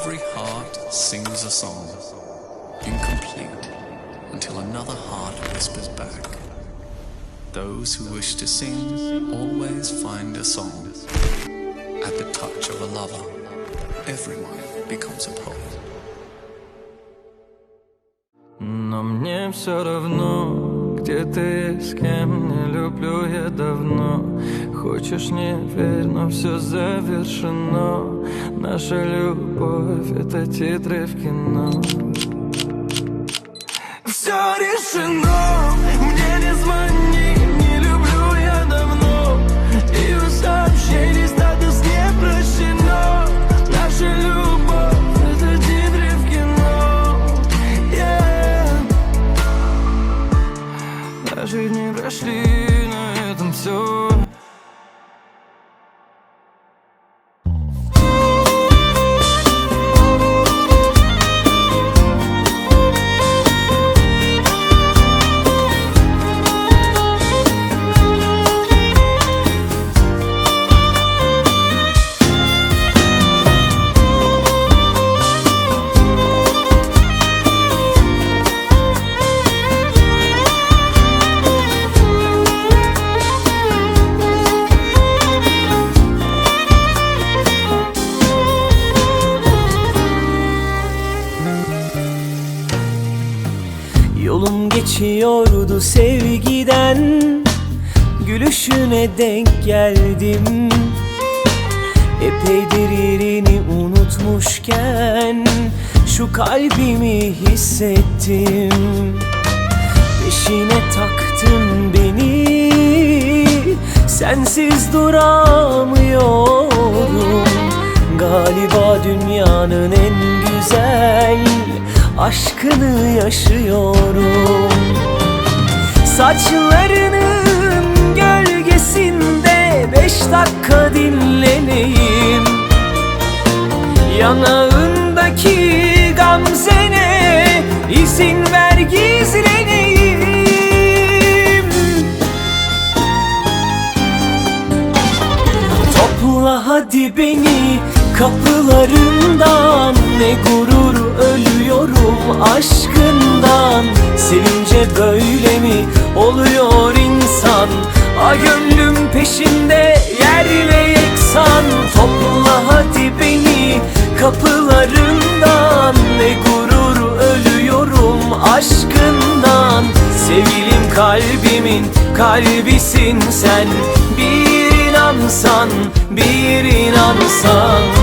Every heart sings a song, incomplete, until another heart whispers back. Those who wish to sing always find a song. At the touch of a lover, everyone becomes a poet. Но мне все равно, где ты, с кем, не люблю я давно. Хочешь, не верь, но все завершено. Наша любовь — это титры в кино. Все решено, мне не звони, не люблю я давно. И у сообщений статус не прощено. Наша любовь — это титры в кино. Даже дни прошли, на этом все. Yolum geçiyordu sevgiden, gülüşüne denk geldim. Epeydir yerini unutmuşken şu kalbimi hissettim. Peşine taktın beni, sensiz duramıyorum. Galiba dünyanın en güzel aşkını yaşıyorum. Saçlarının gölgesinde 5 dakika dinleneyim. Yanağındaki gamzene izin ver gizleneyim. Topla hadi beni kapılarından, ne gurur ölüyorum aşkından. Sevince böyle mi oluyor insan? A gönlüm peşinde yerle yeksan. Topla hadi beni kapılarından, ne gurur ölüyorum aşkından. Sevilim kalbimin kalbisin sen. Bir inansan, bir inansan.